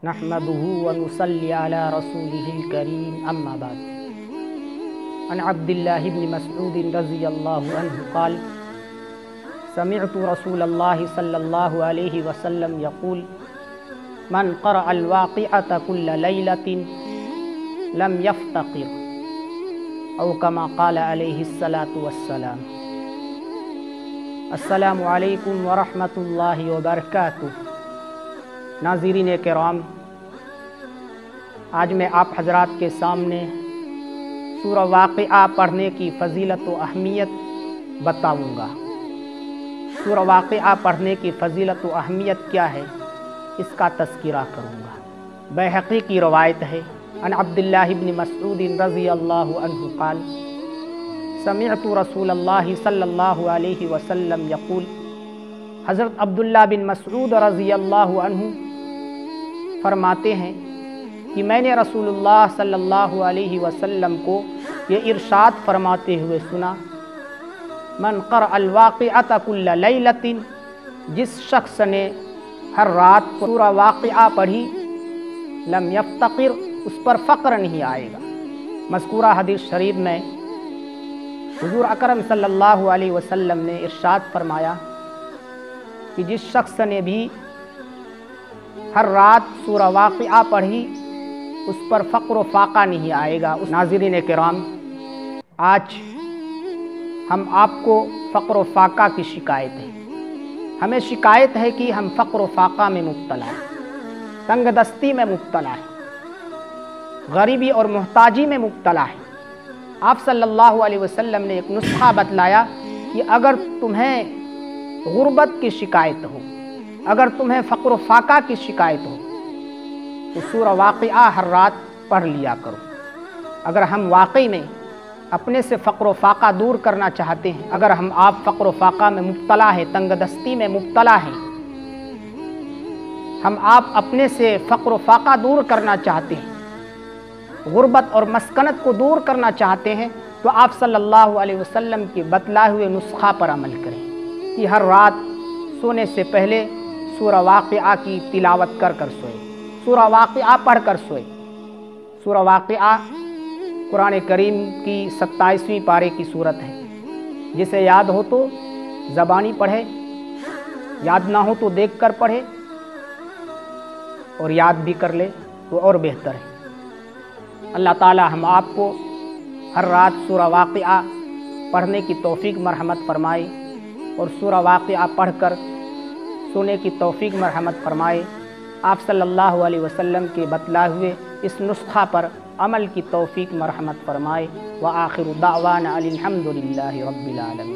نحمده ونصلي على رسوله الكريم أما بعد عن عبد الله بن مسعود رضي الله عنه قال سمعت رسول الله صلى الله عليه وسلم يقول من قرأ الواقعة كل ليلة لم يفتقر او كما قال عليه الصلاة والسلام۔ السلام علیکم ورحمۃ اللہ وبرکاتہ۔ ناظرین کرام، آج میں آپ حضرات کے سامنے سورہ واقعہ پڑھنے کی فضیلت و اہمیت بتاؤں گا۔ سورہ واقعہ پڑھنے کی فضیلت و اہمیت کیا ہے، اس کا تذکرہ کروں گا۔ بیہقی کی روایت ہے، عن عبد اللہ بن مسعود رضی اللہ عنہ قال سمعت رسول اللہ صلی اللہ علیہ وسلم یقول، حضرت عبداللہ بن مسعود رضی اللہ عنہ فرماتے ہیں کہ میں نے رسول اللہ صلی اللہ علیہ وسلم کو یہ ارشاد فرماتے ہوئے سنا، من قرأ الواقعۃ کل لیلۃ، جس شخص نے ہر رات سورہ واقعہ پڑھی، لم یفتقر، اس پر فقر نہیں آئے گا۔ مذکورہ حدیث شریف میں حضور اکرم صلی اللہ علیہ وسلم نے ارشاد فرمایا کہ جس شخص نے بھی ہر رات سورہ واقعہ پڑھی، اس پر فقر و فاقہ نہیں آئے گا۔ ناظرین کرام، آج ہم آپ کو فقر و فاقہ کی شکایت ہے۔ ہمیں شکایت ہے کہ ہم فقر و فاقہ میں مبتلا ہیں، تنگ دستی میں مبتلا ہیں، غریبی اور محتاجی میں مبتلا ہیں۔ آپ صلی اللہ علیہ وسلم نے ایک نسخہ بتلایا کہ اگر تمہیں غربت کی شکایت ہو، اگر تمہیں فقر و فاقہ کی شکایت ہو، تو سورہ واقعہ ہر رات پڑھ لیا کرو۔ اگر ہم واقعی میں اپنے سے فقر و فاقہ دور کرنا چاہتے ہیں، اگر ہم آپ فقر و فاقہ میں مبتلا ہیں، تنگ دستی میں مبتلا ہیں، ہم آپ اپنے سے فقر و فاقہ دور کرنا چاہتے ہیں، غربت اور مسکنت کو دور کرنا چاہتے ہیں، تو آپ صلی اللہ علیہ وسلم کے بتلائے ہوئے نسخہ پر عمل کریں کہ ہر رات سونے سے پہلے سورہ واقعہ کی تلاوت کر سوئے، سورہ واقعہ پڑھ کر سوئے۔ سورہ واقعہ قرآن کریم کی 27ویں پارے کی صورت ہے۔ جسے یاد ہو تو زبانی پڑھے، یاد نہ ہو تو دیکھ کر پڑھے، اور یاد بھی کر لے تو اور بہتر ہے۔ اللہ تعالی ہم آپ کو ہر رات سورہ واقعہ پڑھنے کی توفیق مرحمت فرمائے، اور سورہ واقعہ پڑھ کر سونے کی توفیق مرحمت فرمائے۔ آپ صلی اللہ علیہ وسلم کے بتلائے ہوئے اس نسخہ پر عمل کی توفیق مرحمت فرمائے۔ وآخر دعوانا الحمد للہ رب العالمین۔